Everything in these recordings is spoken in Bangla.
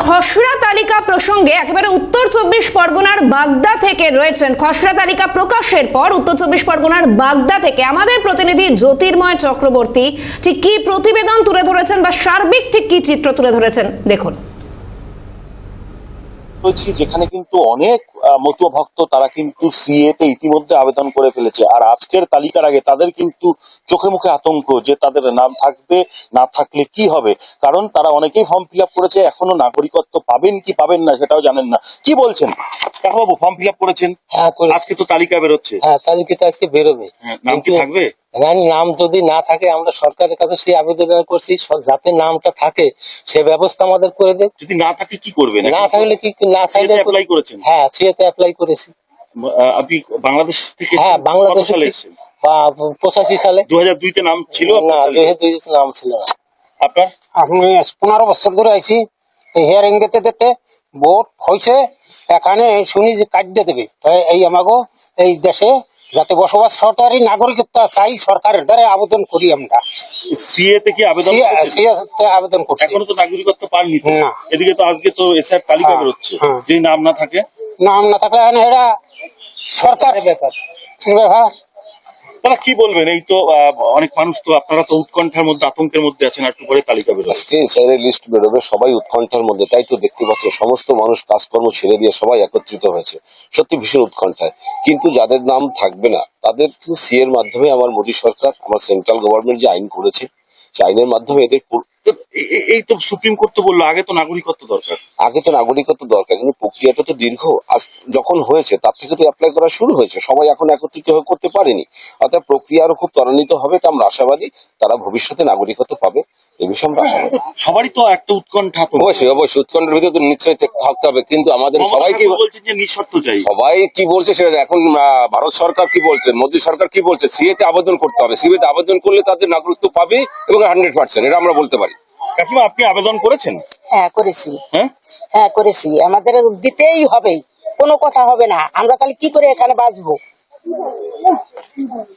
খসড়া তালিকা প্রসঙ্গে একেবারে উত্তর 24 পরগনার বাগদা থেকে রয়েছেন খসড়া তালিকা প্রকাশের পর উত্তর 24 পরগনার বাগদা থেকে আমাদের প্রতিনিধি জ্যোতির্ময় চক্রবর্তী ঠিক কি প্রতিবেদন তুলে ধরেছেন বা সার্বিক ঠিক কি চিত্র তুলে ধরেছেন দেখুন। যেখানে কিন্তু অনেক মতুয়া ভক্ত তারা কিন্তু সিএ তে ইতিমধ্যে আবেদন করে ফেলেছে, আর আজকের তালিকার আগে তাদের কিন্তু চোখে মুখে আতঙ্ক যে তাদের নাম থাকবে না থাকলে কি হবে, কারণ তারা অনেকেই ফর্ম ফিল আপ করেছে, এখনো নাগরিকত্ব পাবেন কি পাবেন না সেটাও জানেন না। কি বলছেন কাকাবাবু, ফর্ম ফিল আপ করেছেন? হ্যাঁ, আজকে তো তালিকা বেরোচ্ছে। হ্যাঁ, তালিকা তো আজকে বেরোবে। নাম কি থাকবে? নাম যদি না থাকে আমরা সরকারের কাছে সেই আবেদন করছি যাতে নামটা থাকে সে ব্যবস্থা আমাদের করে দেব। যদি না থাকে কি করবেন? না থাকলে কি না থাকলে অ্যাপ্লাই করেছেন? হ্যাঁ, সিএতে অ্যাপ্লাই করেছি। আপনি বাংলাদেশ থেকে? হ্যাঁ, বাংলাদেশ সালে এসেছেন? 85 সালে। 2002 তে নাম ছিল না, 2002 তে নাম ছিল না। আপনার? আমি 15 বছর ধরে আইছি হিয়ারিং দিতে ভোট হয়েছে, এখানে শুনি যে কার্ড দেবে, এই আমাগো এই দেশে যাতে বসবাস সরকারি নাগরিকত্ব চাই সরকারের দ্বারা আবেদন করি আমরা। সিএ তে কি আবেদন করছি, এখনো তো নাগরিকত্ব পাননি না। এদিকে তো আজকে তো এসআর তালিকা বেরোচ্ছে, যদি নাম না থাকে? নাম না থাকলে এটা সরকারের ব্যাপার। তারা কি বলবেন? এই তো অনেক মানুষ তো, আপনারা তো উৎকণ্ঠার মধ্যে আতঙ্কের মধ্যে আছেন, একটু পরে তালিকা বেরোবে, আজকে এসআইয়ের লিস্ট বেরোবে, সবাই উৎকণ্ঠার মধ্যে। তাই তো দেখতে পাচ্ছি সমস্ত মানুষ কাজকর্ম ছেড়ে দিয়ে সবাই একত্রিত হয়েছে, সত্যি ভীষণ উৎকণ্ঠায়। কিন্তু যাদের নাম থাকবে না তাদের সি এর মাধ্যমে আমার মোদী সরকার, আমার সেন্ট্রাল গভর্নমেন্ট যে আইন করেছে সেই আইনের মাধ্যমে এদের এই তো সুপ্রিম কোর্ট তো বললো আগে তো নাগরিকত্ব দরকার। আগে তো নাগরিকত্ব দরকার, কিন্তু প্রক্রিয়াটা তো দীর্ঘ। আজ যখন হয়েছে তার থেকে তো অ্যাপ্লাই করা শুরু হয়েছে, সবাই এখন একত্রিত হয়ে করতে পারেনি। অর্থাৎ প্রক্রিয়া আরো খুব ত্বরান্বিত হবে, তা আমরা আশাবাদী তারা ভবিষ্যতে নাগরিকত্ব পাবে, এই বিষয়ে আমরা আশাবাদী। সবারই তো একটা উৎকণ্ঠা। অবশ্যই অবশ্যই উৎকণ্ঠার ভিতরে তো নিশ্চয়ই থাকতে হবে, কিন্তু আমাদের সবাই কি বলছে যে নিঃশর্ত চাই, সবাই কি বলছে সেটা এখন ভারত সরকার কি বলছে, মোদী সরকার কি বলছে, সিএ তে আবেদন করতে হবে, সিএ তে আবেদন করলে তাদের নাগরিকত্ব পাবে এবং 100% এটা আমরা বলতে পারি। কাকিমা, আপনি আবেদন করেছেন? হ্যাঁ, করেছি। হ্যাঁ করেছি, আমাদের দিতেই হবে, কোনো কথা হবে না। আমরা তাহলে কি করে এখানে বাঁচবো?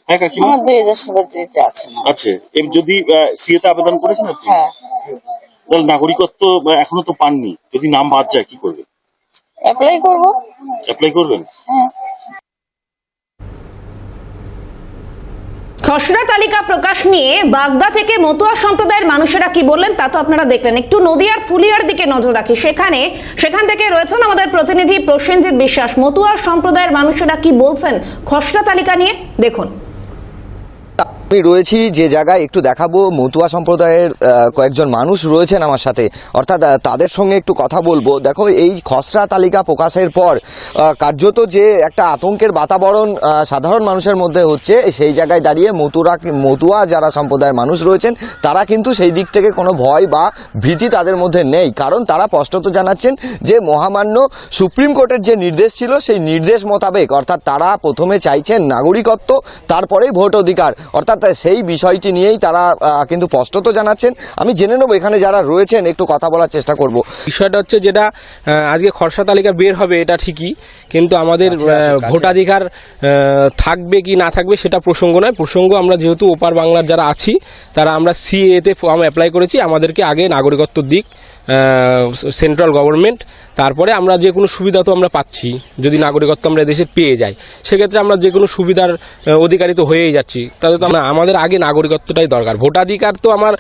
হ্যাঁ কাকিমা, আমার 2000 সালে দিতে আছে না। আচ্ছা, যদি সিএ তে আবেদন করেছেন আপনি? হ্যাঁ। তাহলে নাগরিকত্ব এখনো তো পাননি, যদি নাম বাদ যায় কি করবে? অ্যাপ্লাই করব। অ্যাপ্লাই করবেন? হ্যাঁ। খসড়া তালিকা প্রকাশ নিয়ে বাগদা থেকে মতুয়া সম্প্রদায়ের মানুষেরা কি বললেন তা তো আপনারা দেখলেন। একটু নদিয়ার ফুলিয়ার দিকে নজর রাখি, সেখান থেকে রয়েছেন আমাদের প্রতিনিধি প্রসেনজিৎ বিশ্বাস। মতুয়া সম্প্রদায়ের মানুষেরা কি বলছেন খসড়া তালিকা নিয়ে দেখুন। আমি রয়েছি যে জায়গায়, একটু দেখাবো। মতুয়া সম্প্রদায়ের কয়েকজন মানুষ রয়েছেন আমার সাথে, অর্থাৎ তাদের সঙ্গে একটু কথা বলবো। দেখো, এই খসড়া তালিকা প্রকাশের পর কার্যত যে একটা আতঙ্কের বাতাবরণ সাধারণ মানুষের মধ্যে হচ্ছে, সেই জায়গায় দাঁড়িয়ে মতুয়া যারা সম্প্রদায়ের মানুষ রয়েছেন তারা কিন্তু সেই দিক থেকে কোনো ভয় বা ভীতি তাদের মধ্যে নেই, কারণ তারা স্পষ্টত জানাচ্ছেন যে মহামান্য সুপ্রিম কোর্টের যে নির্দেশ ছিল সেই নির্দেশ মোতাবেক, অর্থাৎ তারা প্রথমে চাইছেন নাগরিকত্ব, তারপরেই ভোট অধিকার, অর্থাৎ সেই বিষয়টি নিয়েই তারা কিন্তু স্পষ্টত জানাচ্ছেন। আমি জেনে নেবো এখানে যারা রয়েছেন, একটু কথা বলার চেষ্টা করব। বিষয়টা হচ্ছে, যেটা আজকে খসড়া তালিকা বের হবে এটা ঠিকই, কিন্তু আমাদের ভোটাধিকার থাকবে কি না থাকবে সেটা প্রসঙ্গ নয়। প্রসঙ্গ আমরা যেহেতু ওপার বাংলার যারা আছি তারা আমরা সিএ তে ফর্ম অ্যাপ্লাই করেছি, আমাদেরকে আগে নাগরিকত্ব দিক সেন্ট্রাল গভর্নমেন্ট, তারপরে আমরা যে কোনো সুবিধা তো আমরা পাচ্ছি। যদি নাগরিকত্ব আমরা দেশে পেয়ে যাই সেক্ষেত্রে আমরা যে কোনো সুবিধার অধিকারী তো হয়েই যাচ্ছি, তাহলে তো আমাদের আগে নাগরিকত্বটাই দরকার। ভোটাধিকার তো আমার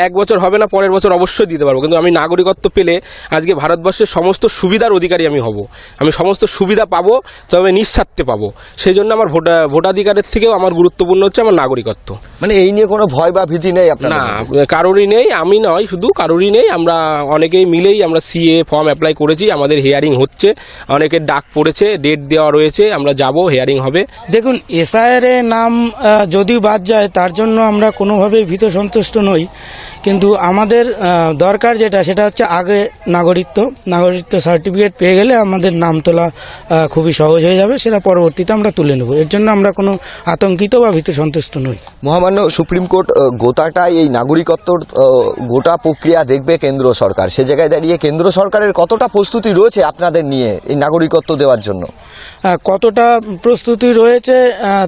1 বছর হবে না, পরের বছর অবশ্যই দিতে পারবো, কিন্তু আমি নাগরিকত্ব পেলে আজকে ভারতবর্ষের সমস্ত সুবিধার অধিকারী আমি হব, আমি সমস্ত সুবিধা পাবো, তবে নিঃস্বার্থে পাবো। সেই জন্য আমার ভোটাধিকারের থেকেও আমার গুরুত্বপূর্ণ হচ্ছে আমার নাগরিকত্ব। মানে এই নিয়ে কোনো ভয় বা ভীতি নেই আপনার? না, কারোরই নেই, আমি নয় শুধু, কারোরই নেই। আমরা অনেকেই মিলেই আমরা সিএ ফর্ম অ্যাপ্লাই করেছি, আমাদের হিয়ারিং হচ্ছে, অনেকের ডাক পড়েছে, ডেট দেওয়া রয়েছে, আমরা যাব, হিয়ারিং হবে। দেখুন, এসআইআর নাম যদিও বাদ যায় তার জন্য আমরা কোনোভাবেই ভীত সন্তুষ্ট নই, কিন্তু আমাদের দরকার সেটা হচ্ছে আগে নাগরিকত্ব সার্টিফিকেট পেয়ে গেলে আমাদের নাম তোলা খুবই সহজ হয়ে যাবে, সেটা পরবর্তীতে আমরা তুলে নেব। এর জন্য আমরা কোনো আতঙ্কিত বা ভীত সন্তুষ্ট নই। মহামান্য সুপ্রিম কোর্ট গোটাটাই এই নাগরিকত্বর গোটা প্রক্রিয়া দেখবে কেন্দ্র সরকার, সে জায়গায় দাঁড়িয়ে কেন্দ্র সরকারের কতটা প্রস্তুতি রয়েছে আপনাদের নিয়ে এই নাগরিকত্ব দেওয়ার জন্য? কতটা প্রস্তুতি রয়েছে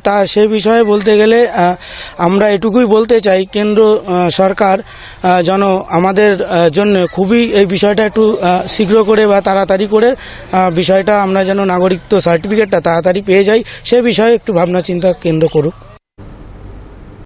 তা সে বিষয়ে বলতে গেলে আমরা এটুকুই বলতে চাই, কেন্দ্র সরকার যেন আমাদের জন্য খুবই এই বিষয়টা একটু শীঘ্র করে বা তাড়াতাড়ি করে বিষয়টা আমরা যেন নাগরিকত্ব সার্টিফিকেটটা তাড়াতাড়ি পেয়ে যাই সে বিষয়ে একটু ভাবনা চিন্তা কেন্দ্র করুক।